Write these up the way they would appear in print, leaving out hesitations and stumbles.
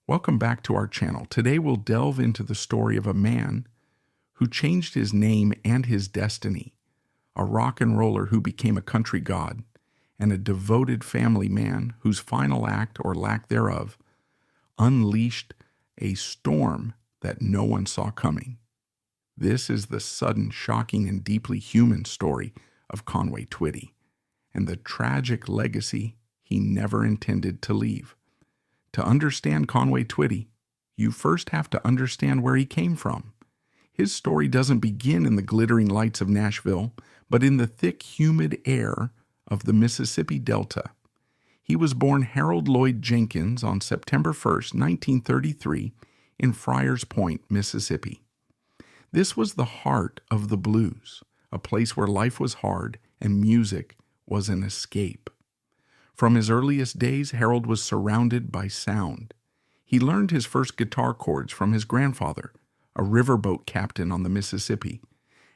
Welcome back to our channel. Today we'll delve into the story of a man who changed his name and his destiny, a rock and roller who became a country god, and a devoted family man whose final act, or lack thereof, unleashed a storm that no one saw coming. This is the sudden, shocking, and deeply human story of Conway Twitty, and the tragic legacy he never intended to leave. To understand Conway Twitty, you first have to understand where he came from. His story doesn't begin in the glittering lights of Nashville, but in the thick, humid air of the Mississippi Delta. He was born Harold Lloyd Jenkins on September 1st, 1933, in Friars Point, Mississippi. This was the heart of the blues, a place where life was hard and music was an escape. From his earliest days, Harold was surrounded by sound. He learned his first guitar chords from his grandfather, a riverboat captain on the Mississippi,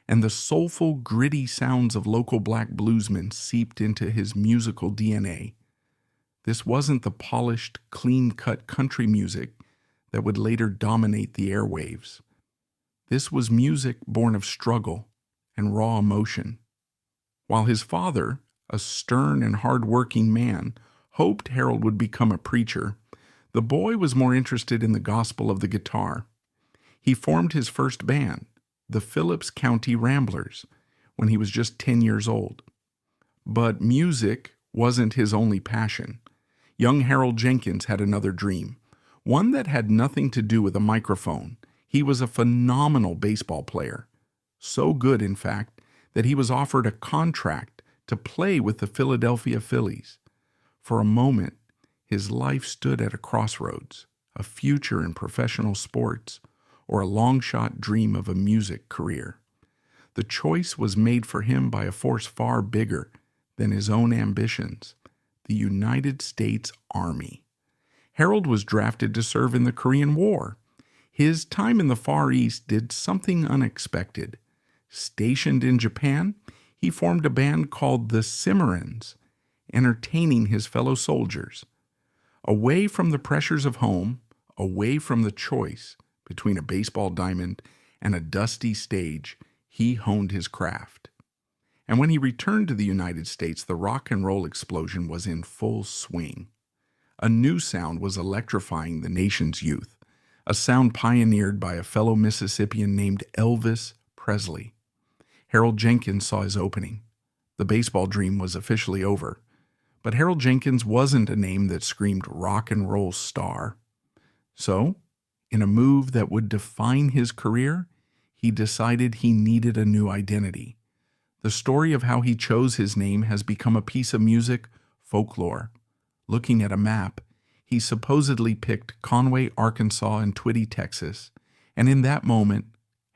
and the soulful, gritty sounds of local black bluesmen seeped into his musical DNA. This wasn't the polished, clean-cut country music that would later dominate the airwaves. This was music born of struggle and raw emotion. While his father, a stern and hard-working man, hoped Harold would become a preacher, the boy was more interested in the gospel of the guitar. He formed his first band, the Phillips County Ramblers, when he was just 10 years old. But music wasn't his only passion. Young Harold Jenkins had another dream, one that had nothing to do with a microphone. He was a phenomenal baseball player, so good, in fact, that he was offered a contract to play with the Philadelphia Phillies. For a moment, his life stood at a crossroads, a future in professional sports, or a long-shot dream of a music career. The choice was made for him by a force far bigger than his own ambitions, the United States Army. Harold was drafted to serve in the Korean War. His time in the Far East did something unexpected. Stationed in Japan, he formed a band called the Cimarrons, entertaining his fellow soldiers. Away from the pressures of home, away from the choice between a baseball diamond and a dusty stage, he honed his craft. And when he returned to the United States, the rock and roll explosion was in full swing. A new sound was electrifying the nation's youth, a sound pioneered by a fellow Mississippian named Elvis Presley. Harold Jenkins saw his opening. The baseball dream was officially over. But Harold Jenkins wasn't a name that screamed rock and roll star. So, in a move that would define his career, he decided he needed a new identity. The story of how he chose his name has become a piece of music folklore. Looking at a map, he supposedly picked Conway, Arkansas, and Twitty, Texas, and in that moment,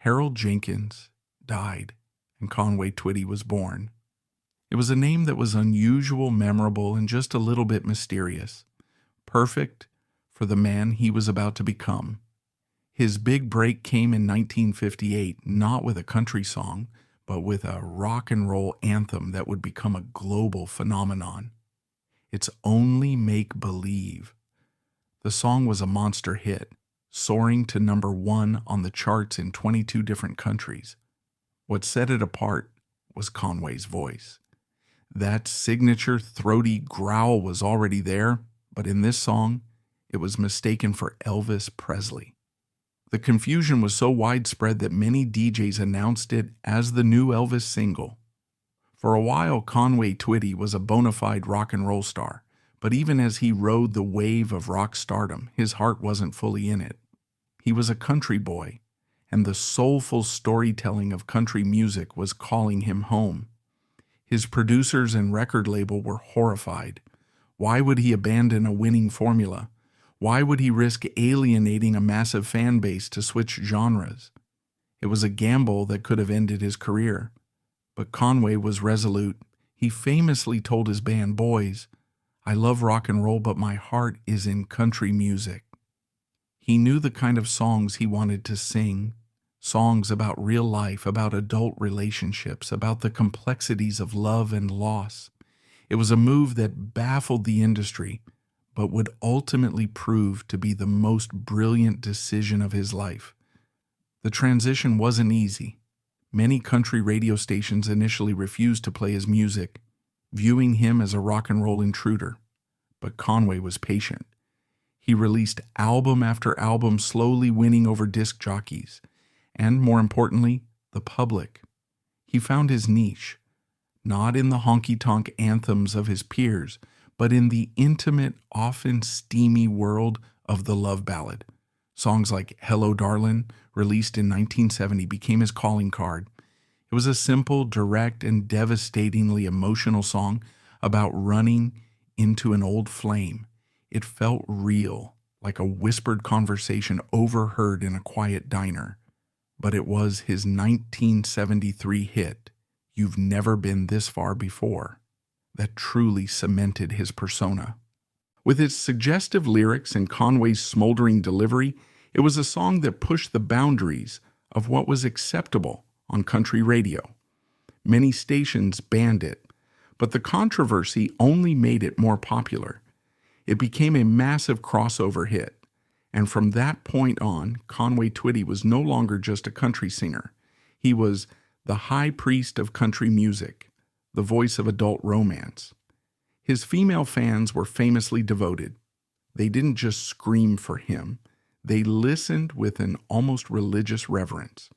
Harold Jenkins died, and Conway Twitty was born. It was a name that was unusual, memorable, and just a little bit mysterious, perfect for the man he was about to become. His big break came in 1958, not with a country song, but with a rock and roll anthem that would become a global phenomenon. It's Only Make Believe. The song was a monster hit, soaring to number 1 on the charts in 22 different countries. What set it apart was Conway's voice. That signature throaty growl was already there, but in this song, it was mistaken for Elvis Presley. The confusion was so widespread that many DJs announced it as the new Elvis single. For a while, Conway Twitty was a bona fide rock and roll star, but even as he rode the wave of rock stardom, his heart wasn't fully in it. He was a country boy, and the soulful storytelling of country music was calling him home. His producers and record label were horrified. Why would he abandon a winning formula? Why would he risk alienating a massive fan base to switch genres? It was a gamble that could have ended his career. But Conway was resolute. He famously told his band, "Boys, I love rock and roll, but my heart is in country music." He knew the kind of songs he wanted to sing, songs about real life, about adult relationships, about the complexities of love and loss. It was a move that baffled the industry, but would ultimately prove to be the most brilliant decision of his life. The transition wasn't easy. Many country radio stations initially refused to play his music, viewing him as a rock and roll intruder. But Conway was patient. He released album after album, slowly winning over disc jockeys, and more importantly, the public. He found his niche, not in the honky-tonk anthems of his peers, but in the intimate, often steamy world of the love ballad. Songs like Hello Darlin', released in 1970, became his calling card. It was a simple, direct, and devastatingly emotional song about running into an old flame. It felt real, like a whispered conversation overheard in a quiet diner. But it was his 1973 hit, You've Never Been This Far Before, that truly cemented his persona. With its suggestive lyrics and Conway's smoldering delivery, it was a song that pushed the boundaries of what was acceptable on country radio. Many stations banned it, but the controversy only made it more popular. It became a massive crossover hit, and from that point on, Conway Twitty was no longer just a country singer. He was the high priest of country music, the voice of adult romance. His female fans were famously devoted. They didn't just scream for him. They listened with an almost religious reverence.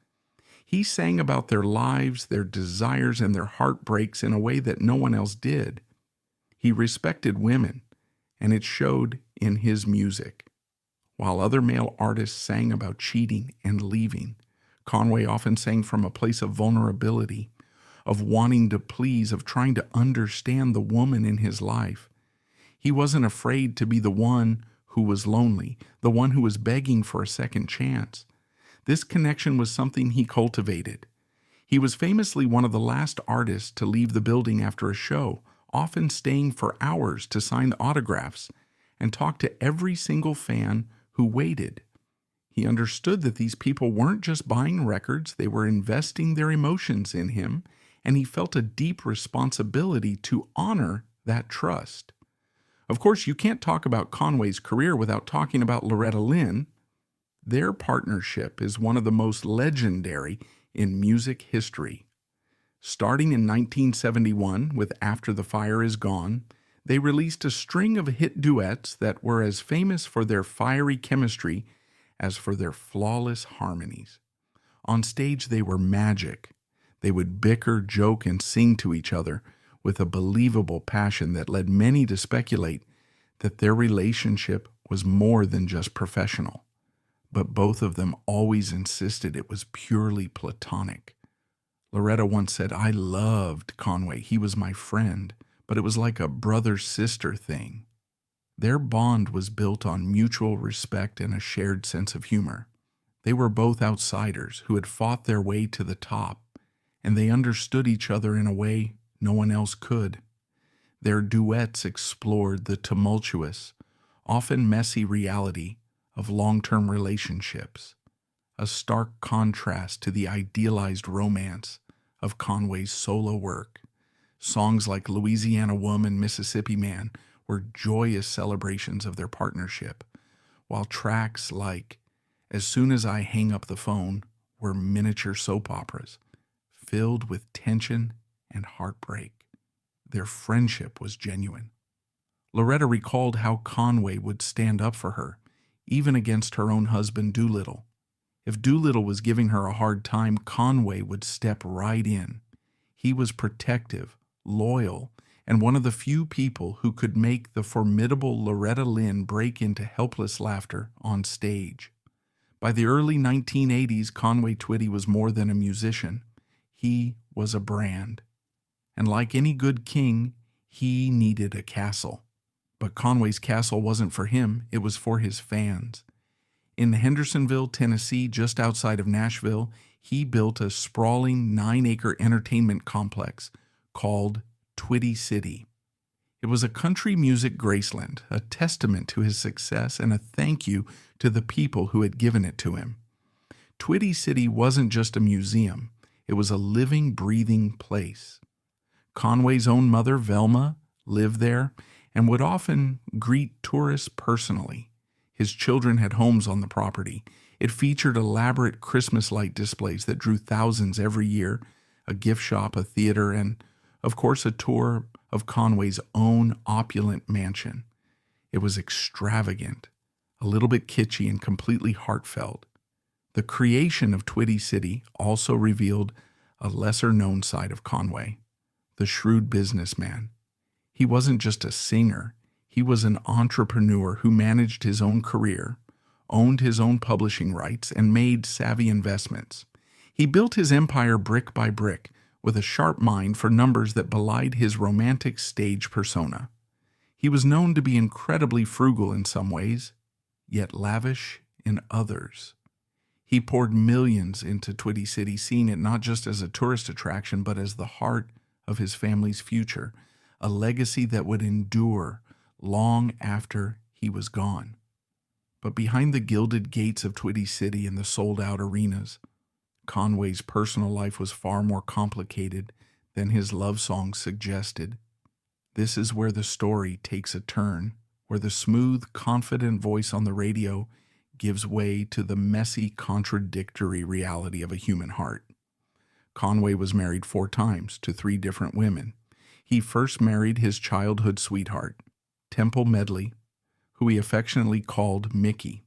He sang about their lives, their desires, and their heartbreaks in a way that no one else did. He respected women, and it showed in his music. While other male artists sang about cheating and leaving, Conway often sang from a place of vulnerability, of wanting to please, of trying to understand the woman in his life. He wasn't afraid to be the one who was lonely, the one who was begging for a second chance. This connection was something he cultivated. He was famously one of the last artists to leave the building after a show, often staying for hours to sign the autographs and talk to every single fan who waited. He understood that these people weren't just buying records, they were investing their emotions in him, and he felt a deep responsibility to honor that trust. Of course, you can't talk about Conway's career without talking about Loretta Lynn. Their partnership is one of the most legendary in music history. Starting in 1971 with After the Fire Is Gone, they released a string of hit duets that were as famous for their fiery chemistry as for their flawless harmonies. On stage, they were magic. They would bicker, joke, and sing to each other with a believable passion that led many to speculate that their relationship was more than just professional. But both of them always insisted it was purely platonic. Loretta once said, "I loved Conway. He was my friend, but it was like a brother-sister thing." Their bond was built on mutual respect and a shared sense of humor. They were both outsiders who had fought their way to the top, and they understood each other in a way no one else could. Their duets explored the tumultuous, often messy reality of long-term relationships, a stark contrast to the idealized romance of Conway's solo work. Songs like Louisiana Woman, Mississippi Man were joyous celebrations of their partnership, while tracks like As Soon as I Hang Up the Phone were miniature soap operas, filled with tension and heartbreak. Their friendship was genuine. Loretta recalled how Conway would stand up for her, even against her own husband Doolittle. If Doolittle was giving her a hard time, Conway would step right in. He was protective, loyal, and one of the few people who could make the formidable Loretta Lynn break into helpless laughter on stage. By the early 1980s, Conway Twitty was more than a musician. He was a brand. And like any good king, he needed a castle. But Conway's castle wasn't for him, it was for his fans. In Hendersonville, Tennessee, just outside of Nashville, he built a sprawling 9-acre entertainment complex called Twitty City. It was a country music graceland, a testament to his success and a thank you to the people who had given it to him. Twitty City wasn't just a museum, it was a living, breathing place. Conway's own mother, Velma, lived there, and would often greet tourists personally. His children had homes on the property. It featured elaborate Christmas light displays that drew thousands every year, a gift shop, a theater, and, of course, a tour of Conway's own opulent mansion. It was extravagant, a little bit kitschy, and completely heartfelt. The creation of Twitty City also revealed a lesser-known side of Conway, the shrewd businessman. He wasn't just a singer. He was an entrepreneur who managed his own career, owned his own publishing rights, and made savvy investments. He built his empire brick by brick with a sharp mind for numbers that belied his romantic stage persona. He was known to be incredibly frugal in some ways, yet lavish in others. He poured millions into Twitty City, seeing it not just as a tourist attraction, but as the heart of his family's future, a legacy that would endure long after he was gone. But behind the gilded gates of Twitty City and the sold-out arenas, Conway's personal life was far more complicated than his love songs suggested. This is where the story takes a turn, where the smooth, confident voice on the radio gives way to the messy, contradictory reality of a human heart. Conway was married 4 times to 3 different women. He first married his childhood sweetheart, Temple Medley, who he affectionately called Mickey.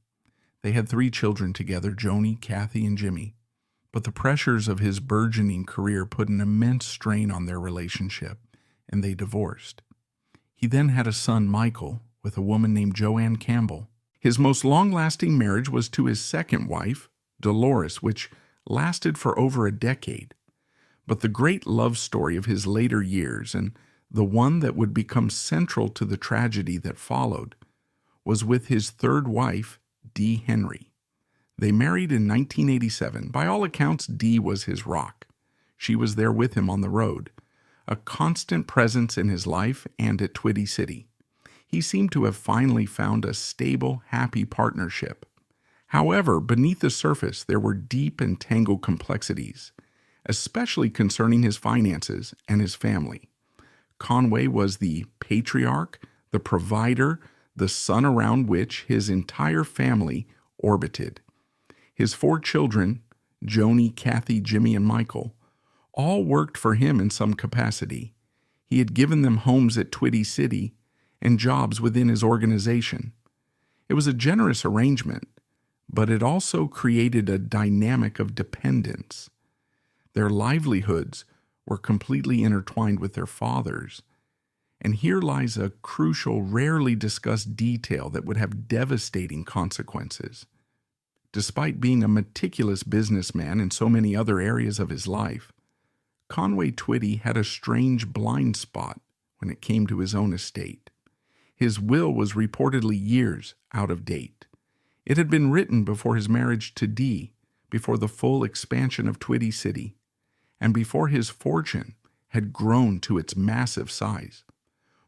They had 3 children together, Joni, Kathy, and Jimmy. But the pressures of his burgeoning career put an immense strain on their relationship, and they divorced. He then had a son, Michael, with a woman named Joanne Campbell. His most long-lasting marriage was to his second wife, Dolores, which lasted for over a decade. But the great love story of his later years, and the one that would become central to the tragedy that followed, was with his third wife, Dee Henry. They married in 1987. By all accounts, Dee was his rock. She was there with him on the road, a constant presence in his life and at Twitty City. He seemed to have finally found a stable, happy partnership. However, beneath the surface, there were deep and tangled complexities, especially concerning his finances and his family. Conway was the patriarch, the provider, the sun around which his entire family orbited. His 4 children, Joni, Kathy, Jimmy, and Michael, all worked for him in some capacity. He had given them homes at Twitty City and jobs within his organization. It was a generous arrangement, but it also created a dynamic of dependence. Their livelihoods were completely intertwined with their father's, and here lies a crucial, rarely discussed detail that would have devastating consequences. Despite being a meticulous businessman in so many other areas of his life, Conway Twitty had a strange blind spot when it came to his own estate. His will was reportedly years out of date. It had been written before his marriage to Dee, before the full expansion of Twitty City, and before his fortune had grown to its massive size.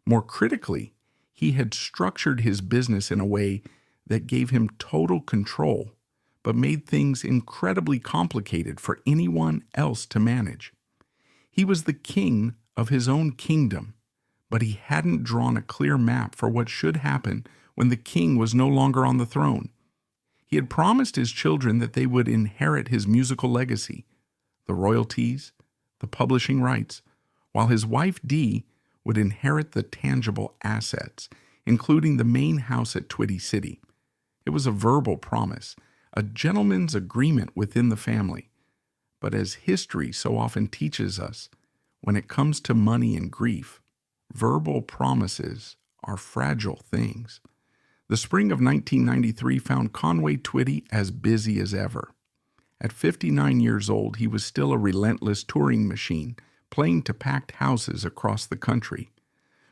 More critically, he had structured his business in a way that gave him total control, but made things incredibly complicated for anyone else to manage. He was the king of his own kingdom, but he hadn't drawn a clear map for what should happen when the king was no longer on the throne. He had promised his children that they would inherit his musical legacy, the royalties, the publishing rights, while his wife Dee would inherit the tangible assets, including the main house at Twitty City. It was a verbal promise, a gentleman's agreement within the family. But as history so often teaches us, when it comes to money and grief, verbal promises are fragile things. The spring of 1993 found Conway Twitty as busy as ever. At 59 years old, he was still a relentless touring machine, playing to packed houses across the country.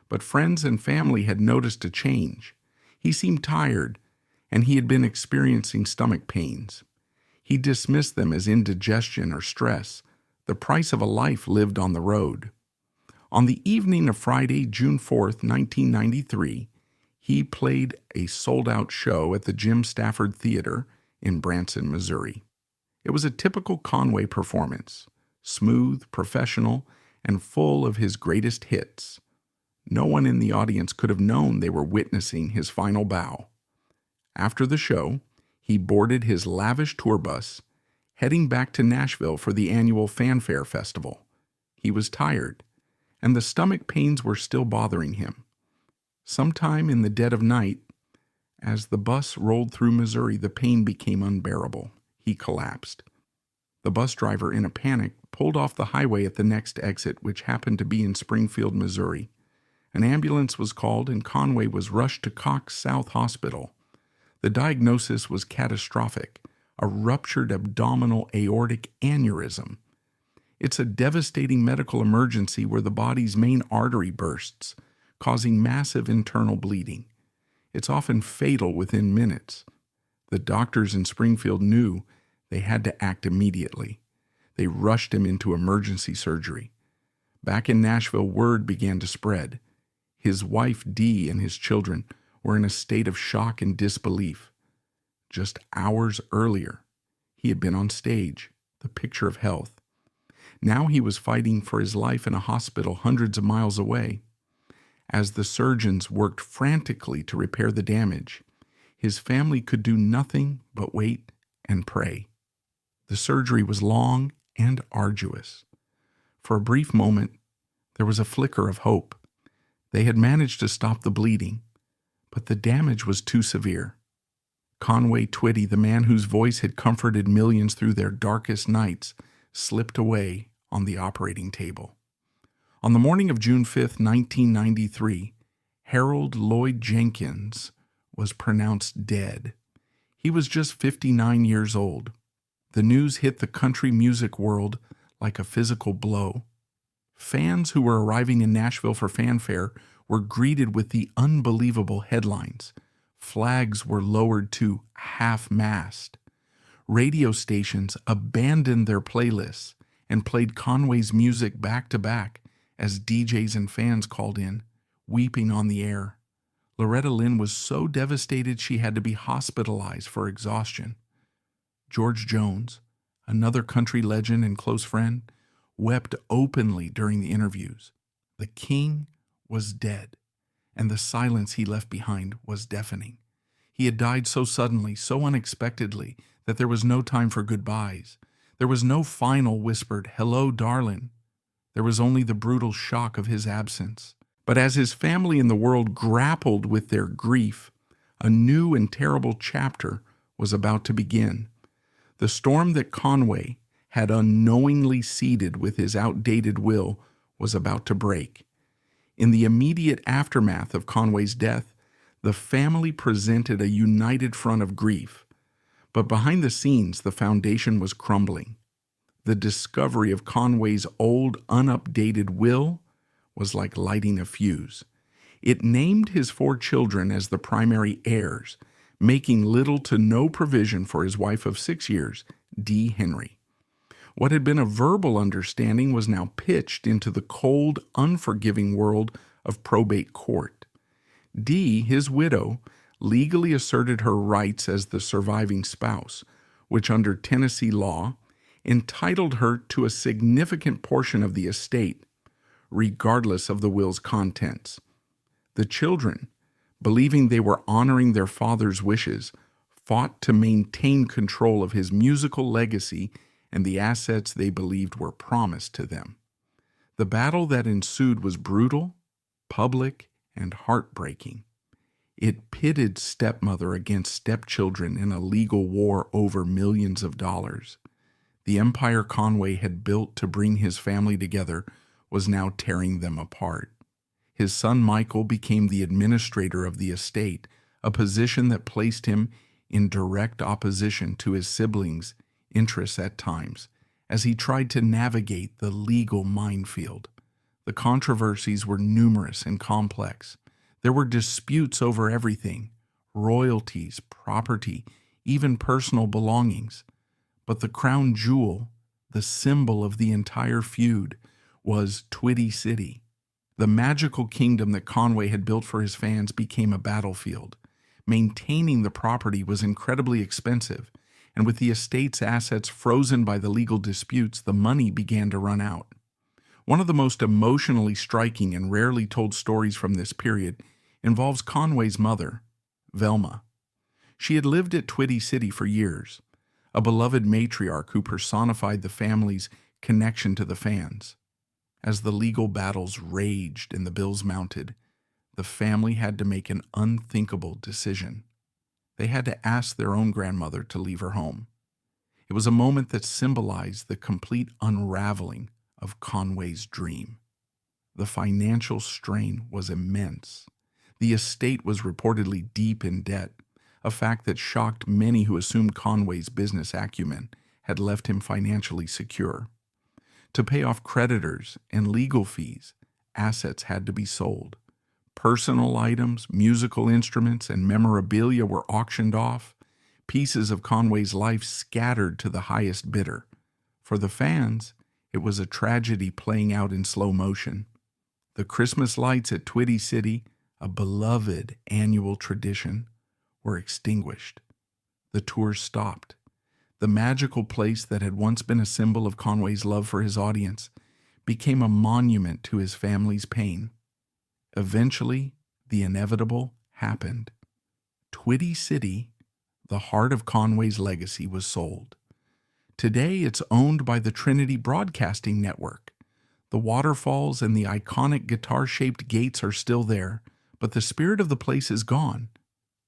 But friends and family had noticed a change. He seemed tired, and he had been experiencing stomach pains. He dismissed them as indigestion or stress, the price of a life lived on the road. On the evening of Friday, June 4th, 1993, he played a sold-out show at the Jim Stafford Theater in Branson, Missouri. It was a typical Conway performance, smooth, professional, and full of his greatest hits. No one in the audience could have known they were witnessing his final bow. After the show, he boarded his lavish tour bus, heading back to Nashville for the annual Fanfare Festival. He was tired, and the stomach pains were still bothering him. Sometime in the dead of night, as the bus rolled through Missouri, the pain became unbearable. He collapsed. The bus driver, in a panic, pulled off the highway at the next exit, which happened to be in Springfield, Missouri. An ambulance was called, and Conway was rushed to Cox South Hospital. The diagnosis was catastrophic, a ruptured abdominal aortic aneurysm. It's a devastating medical emergency where the body's main artery bursts, causing massive internal bleeding. It's often fatal within minutes. The doctors in Springfield knew they had to act immediately. They rushed him into emergency surgery. Back in Nashville, word began to spread. His wife, Dee, and his children were in a state of shock and disbelief. Just hours earlier, he had been on stage, the picture of health. Now he was fighting for his life in a hospital hundreds of miles away. As the surgeons worked frantically to repair the damage, his family could do nothing but wait and pray. The surgery was long and arduous. For a brief moment, there was a flicker of hope. They had managed to stop the bleeding, but the damage was too severe. Conway Twitty, the man whose voice had comforted millions through their darkest nights, slipped away on the operating table. On the morning of June 5, 1993, Harold Lloyd Jenkins was pronounced dead. He was just 59 years old. The news hit the country music world like a physical blow. Fans who were arriving in Nashville for Fanfare were greeted with the unbelievable headlines. Flags were lowered to half-mast. Radio stations abandoned their playlists and played Conway's music back-to-back as DJs and fans called in, weeping on the air. Loretta Lynn was so devastated she had to be hospitalized for exhaustion. George Jones, another country legend and close friend, wept openly during the interviews. The king was dead, and the silence he left behind was deafening. He had died so suddenly, so unexpectedly, that there was no time for goodbyes. There was no final whispered, "Hello, darling." There was only the brutal shock of his absence. But as his family and the world grappled with their grief, a new and terrible chapter was about to begin. The storm that Conway had unknowingly seeded with his outdated will was about to break. In the immediate aftermath of Conway's death, the family presented a united front of grief. But behind the scenes, the foundation was crumbling. The discovery of Conway's old, unupdated will was like lighting a fuse. It named his 4 children as the primary heirs, making little to no provision for his wife of 6 years, Dee Henry. What had been a verbal understanding was now pitched into the cold, unforgiving world of probate court. Dee, his widow, legally asserted her rights as the surviving spouse, which under Tennessee law entitled her to a significant portion of the estate, regardless of the will's contents. The children, believing they were honoring their father's wishes, fought to maintain control of his musical legacy and the assets they believed were promised to them. The battle that ensued was brutal, public, and heartbreaking. It pitted stepmother against stepchildren in a legal war over millions of dollars. The empire Conway had built to bring his family together was now tearing them apart. His son Michael became the administrator of the estate, a position that placed him in direct opposition to his siblings' interests at times, as he tried to navigate the legal minefield. The controversies were numerous and complex. There were disputes over everything: royalties, property, even personal belongings. But the crown jewel, the symbol of the entire feud, was Twitty City. The magical kingdom that Conway had built for his fans became a battlefield. Maintaining the property was incredibly expensive, and with the estate's assets frozen by the legal disputes, the money began to run out. One of the most emotionally striking and rarely told stories from this period involves Conway's mother, Velma. She had lived at Twitty City for years, a beloved matriarch who personified the family's connection to the fans. As the legal battles raged and the bills mounted, the family had to make an unthinkable decision. They had to ask their own grandmother to leave her home. It was a moment that symbolized the complete unraveling of Conway's dream. The financial strain was immense. The estate was reportedly deep in debt, a fact that shocked many who assumed Conway's business acumen had left him financially secure. To pay off creditors and legal fees, assets had to be sold. Personal items, musical instruments, and memorabilia were auctioned off, pieces of Conway's life scattered to the highest bidder. For the fans, it was a tragedy playing out in slow motion. The Christmas lights at Twitty City, a beloved annual tradition, were extinguished. The tour stopped. The magical place that had once been a symbol of Conway's love for his audience became a monument to his family's pain. Eventually, the inevitable happened. Twitty City, the heart of Conway's legacy, was sold. Today, it's owned by the Trinity Broadcasting Network. The waterfalls and the iconic guitar-shaped gates are still there, but the spirit of the place is gone.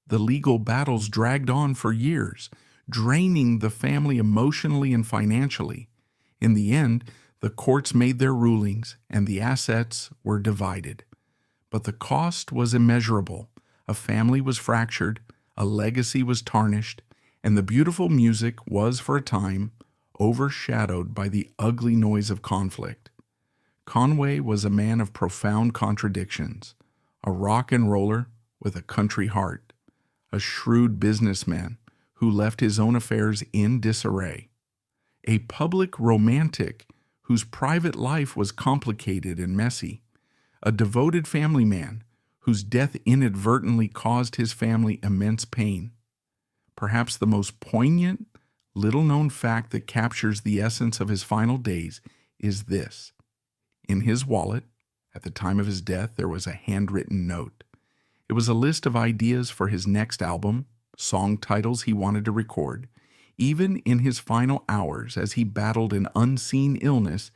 The legal battles dragged on for years, draining the family emotionally and financially. In the end, the courts made their rulings and the assets were divided. But the cost was immeasurable. A family was fractured, a legacy was tarnished, and the beautiful music was, for a time, overshadowed by the ugly noise of conflict. Conway was a man of profound contradictions, a rock and roller with a country heart, a shrewd businessman who left his own affairs in disarray, a public romantic whose private life was complicated and messy, a devoted family man whose death inadvertently caused his family immense pain. Perhaps the most poignant, little-known fact that captures the essence of his final days is this. In his wallet, at the time of his death, there was a handwritten note. It was a list of ideas for his next album, song titles he wanted to record. Even in his final hours, as he battled an unseen illness,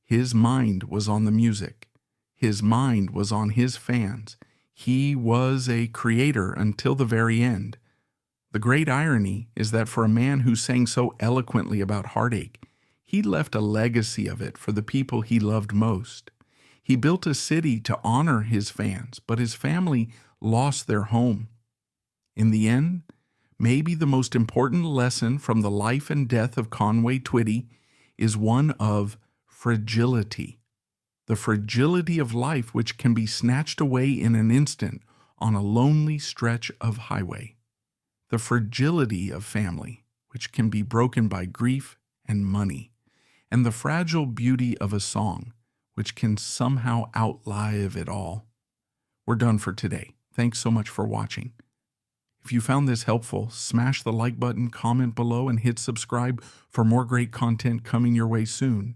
his mind was on the music. His mind was on his fans. He was a creator until the very end. The great irony is that for a man who sang so eloquently about heartache, he left a legacy of it for the people he loved most. He built a city to honor his fans, but his family lost their home. In the end, maybe the most important lesson from the life and death of Conway Twitty is one of fragility. The fragility of life which can be snatched away in an instant on a lonely stretch of highway. The fragility of family, which can be broken by grief and money. And the fragile beauty of a song, which can somehow outlive it all. We're done for today. Thanks so much for watching. If you found this helpful, smash the like button, comment below, and hit subscribe for more great content coming your way soon.